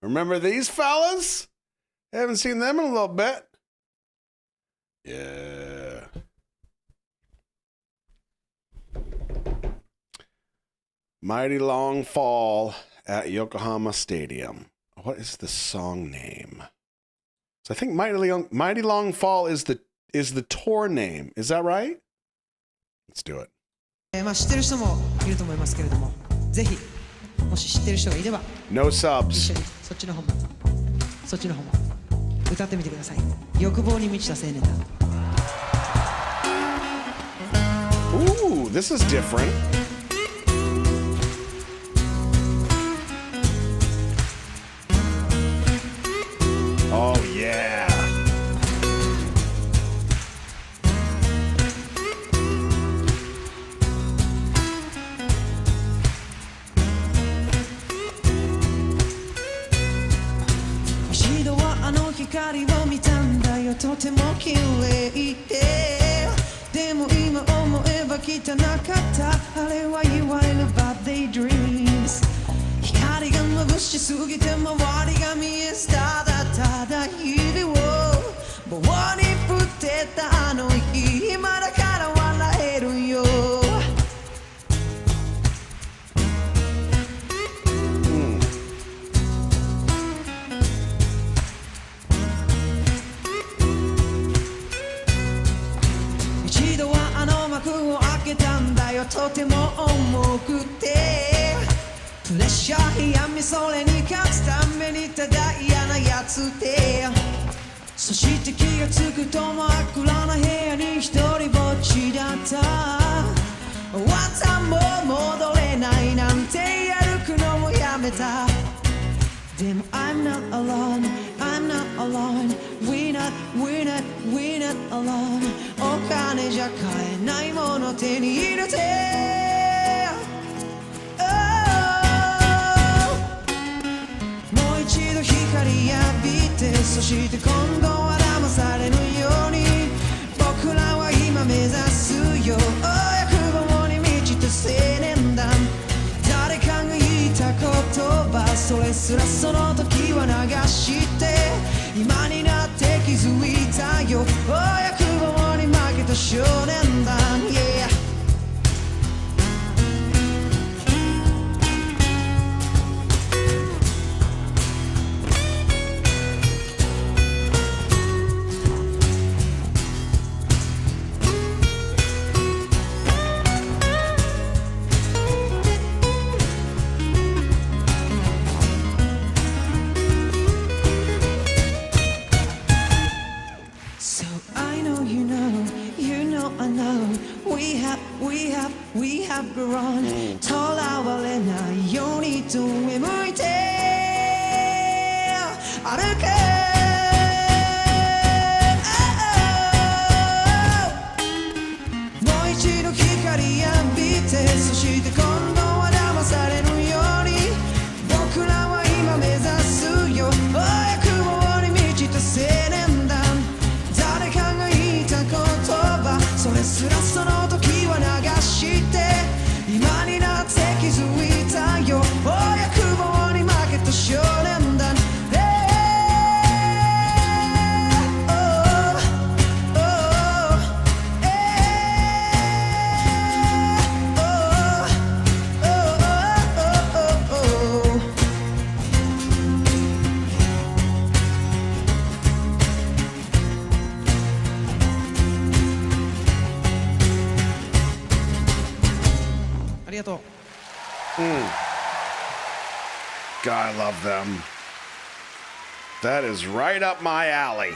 Remember these fellas? Haven't seen them in a little bit. Yeah. Mighty Long Fall at Yokohama Stadium. What is the song name? So I think Mighty Long Fall is the tour name. Is that right? Let's do it. 知ってる人もいると思いますけれども、ぜひもし知ってる人がいれば No subs. 一緒にそっちの方も歌ってみてください。欲望に満ちた青年だ。Ooh, this is different. Oh yeah. Ichido wa ano hikari wo mitaんだよ とても綺麗ででも今思えば汚かったあれはいわゆる bad day dreams 光が眩しすぎて周りが見えずただただ日々を棒に振ってたあの日今だから笑えるよ一度はあの幕を開けたんだよとても重くてプレッシャーやみそれに勝つためにただ嫌なやつでそして気がつくと真っ暗な部屋に一人ぼっちだったワンタンも戻れないなんて歩くのもやめたでも I'm not alone I'm not alone We're not alone お金じゃ買えないもの手に入れて一度光浴びてそして今度は騙されぬように僕らは今目指すよ欲望に満ちた青年団誰かが言った言葉それすらその時は流して今になって気づいたよ欲望に負けた少年団 Yeah We have grown 囚われないように上向いて歩けもう一度光浴びてそして今度は騙されぬように僕らは今目指すよ欲望に満ちた青年団誰かが言った言葉それすらその時は流して今になって気づいたよ欲望に負けた少年団ありがとう。God, I love them. That is right up my alley.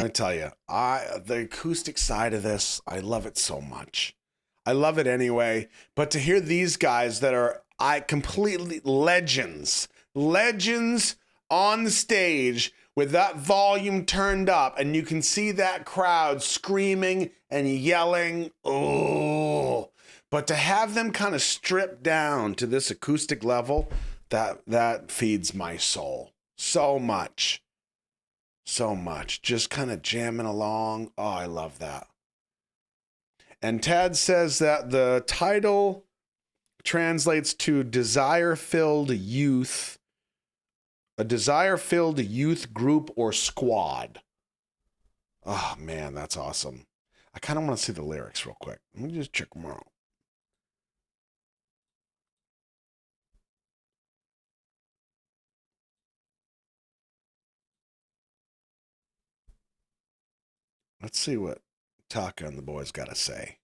I tell you, the acoustic side of this, I love it so much. I love it anyway. But to hear these guys that are completely legends on the stage with that volume turned up, and you can see that crowd screaming and yelling. Oh, but to have them kind of stripped down to this acoustic level, That feeds my soul so much. So much. Just kind of jamming along. Oh, I love that. And Tad says that the title translates to desire-filled youth, a desire-filled youth group or squad. Oh, man, that's awesome. I kind of want to see the lyrics real quick. Let me just check them out. Let's see what Taka and the boys got to say.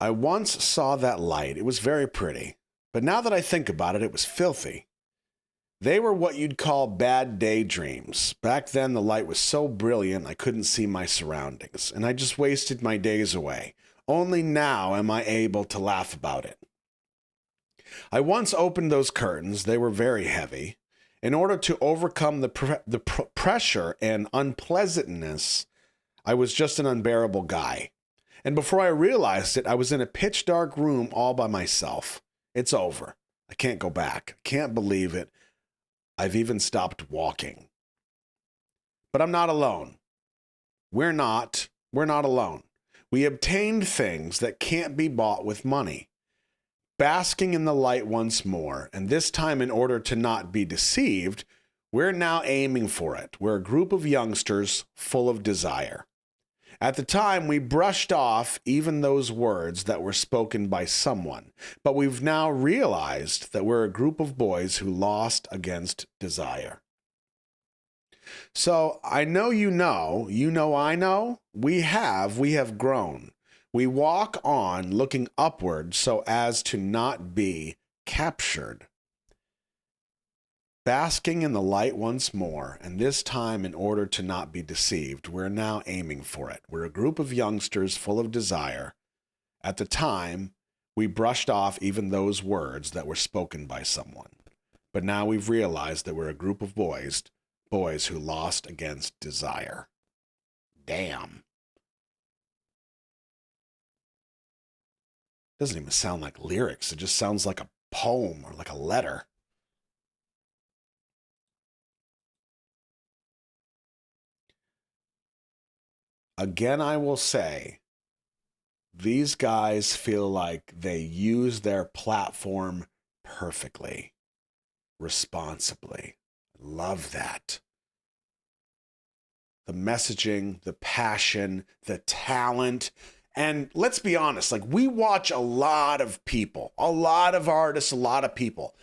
I once saw that light. It was very pretty. But now that I think about it, it was filthy. They were what you'd call bad daydreams. Back then, the light was so brilliant I couldn't see my surroundings, and I just wasted my days away. Only now am I able to laugh about it. I once opened those curtains. They were very heavy. In order to overcome the pressure and unpleasantness, I was just an unbearable guy. And before I realized it, I was in a pitch dark room all by myself. It's over. I can't go back. I can't believe it. I've even stopped walking. But I'm not alone. We're not alone. We obtained things that can't be bought with money. Basking in the light once more, and this time in order to not be deceived, we're now aiming for it. We're a group of youngsters full of desire. At the time, we brushed off even those words that were spoken by someone, but we've now realized that we're a group of boys who lost against desire. So I know you know I know, we have grown. We walk on looking upward so as to not be captured. Basking in the light once more, and this time in order to not be deceived, we're now aiming for it. We're a group of youngsters full of desire. At the time, we brushed off even those words that were spoken by someone. But now we've realized that we're a group of boys who lost against desire. Damn. Doesn't even sound like lyrics. It just sounds like a poem or like a letter. Again, I will say, these guys feel like they use their platform perfectly, responsibly. Love that. The messaging, the passion, the talent. And let's be honest, like we watch a lot of people, a lot of artists, a lot of people.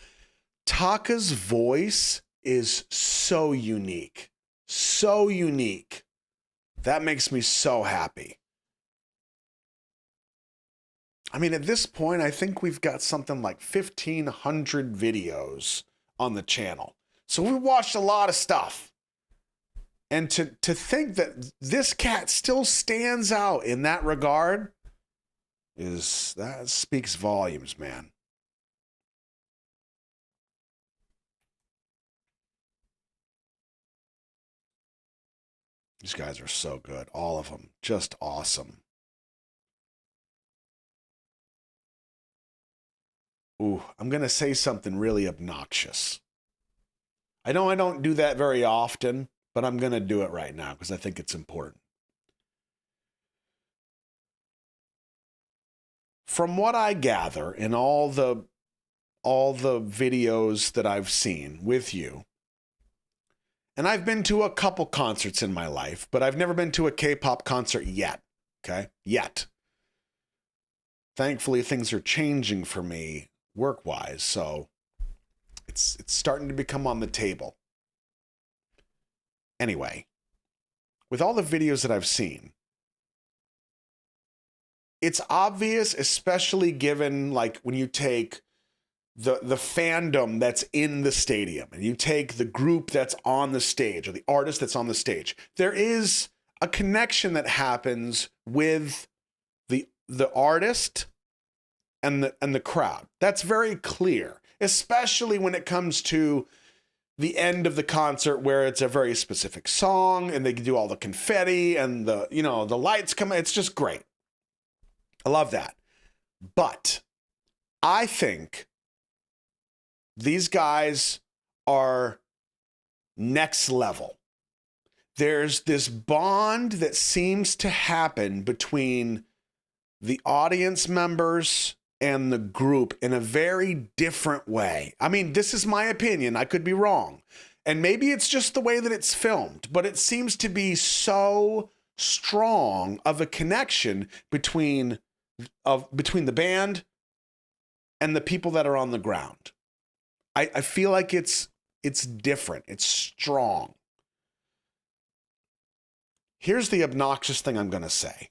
Taka's voice is so unique, so unique. That makes me so happy. I mean, at this point, I think we've got something like 1,500 videos on the channel. So we watched a lot of stuff. And to think that this cat still stands out in that regard that speaks volumes, man. These guys are so good. All of them. Just awesome. Ooh, I'm going to say something really obnoxious. I know I don't do that very often, but I'm going to do it right now because I think it's important. From what I gather in all the videos that I've seen with you, and I've been to a couple concerts in my life, but I've never been to a K-pop concert yet, okay? Yet. Thankfully, things are changing for me work-wise, so it's starting to become on the table. Anyway, with all the videos that I've seen, it's obvious, especially given like when you take the fandom that's in the stadium and you take the group that's on the stage or the artist that's on the stage, there is a connection that happens with the artist and the crowd. That's very clear, especially when it comes to the end of the concert where it's a very specific song and they do all the confetti and the lights come. It's just great. I love that. But I think These guys are next level. There's this bond that seems to happen between the audience members and the group in a very different way. I mean, this is my opinion. I could be wrong. And maybe it's just the way that it's filmed, but it seems to be so strong of a connection between the band and the people that are on the ground. I feel like it's different. It's strong. Here's the obnoxious thing I'm going to say.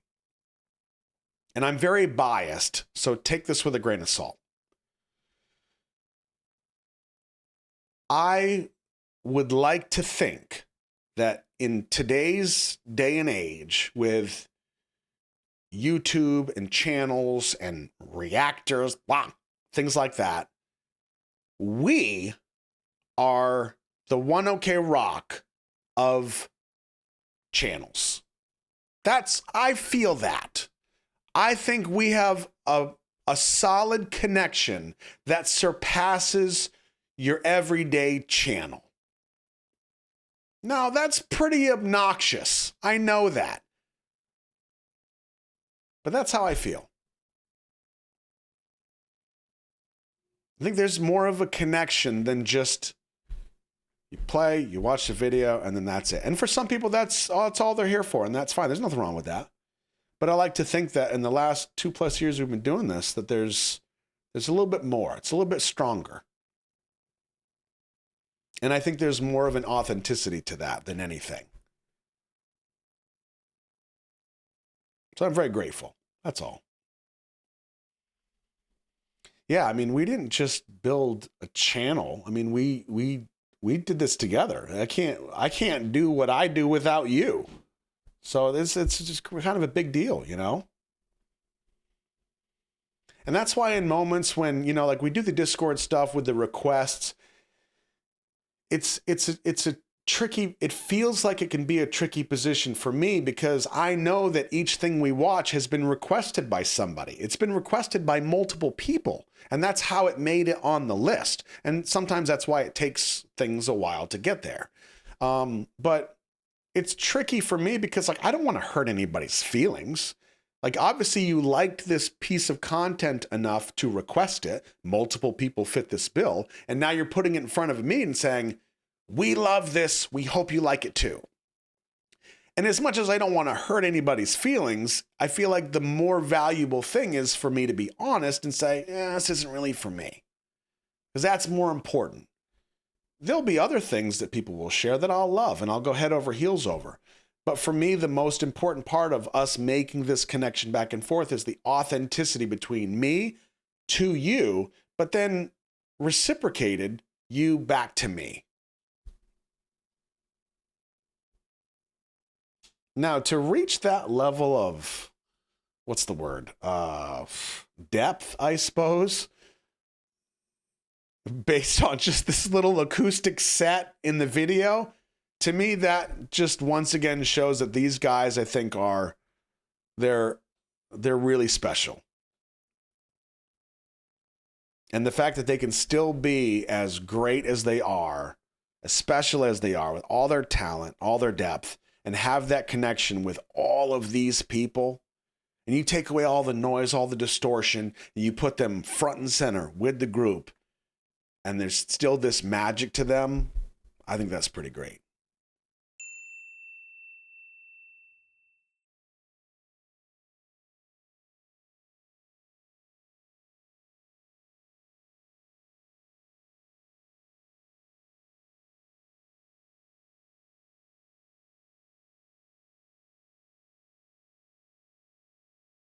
And I'm very biased, so take this with a grain of salt. I would like to think that in today's day and age, with YouTube and channels and reactors, things like that, we are the One OK Rock of channels. I feel that. I think we have a solid connection that surpasses your everyday channel. Now, that's pretty obnoxious. I know that. But that's how I feel. I think there's more of a connection than just you play, you watch the video, and then that's it. And for some people, that's all they're here for, and that's fine. There's nothing wrong with that. But I like to think that in the last 2+ years we've been doing this, that there's a little bit more. It's a little bit stronger. And I think there's more of an authenticity to that than anything. So I'm very grateful. That's all. Yeah, I mean, we didn't just build a channel. I mean, we did this together. I can't do what I do without you. So it's just kind of a big deal, you know? And that's why in moments when, you know, like we do the Discord stuff with the requests, it's a tricky, it feels like it can be a tricky position for me because I know that each thing we watch has been requested by somebody. It's been requested by multiple people, and that's how it made it on the list. And sometimes that's why it takes things a while to get there. But it's tricky for me because, like, I don't want to hurt anybody's feelings. Like, obviously you liked this piece of content enough to request it. Multiple people fit this bill. And now you're putting it in front of me and saying, we love this. We hope you like it too. And as much as I don't want to hurt anybody's feelings, I feel like the more valuable thing is for me to be honest and say, this isn't really for me. Because that's more important. There'll be other things that people will share that I'll love and I'll go head over heels over. But for me, the most important part of us making this connection back and forth is the authenticity between me to you, but then reciprocated you back to me. Now, to reach that level of, what's the word? Depth, I suppose, based on just this little acoustic set in the video, to me, that just once again shows that these guys, I think, they're really special. And the fact that they can still be as great as they are, as special as they are, with all their talent, all their depth, and have that connection with all of these people, and you take away all the noise, all the distortion, and you put them front and center with the group, and there's still this magic to them, I think that's pretty great.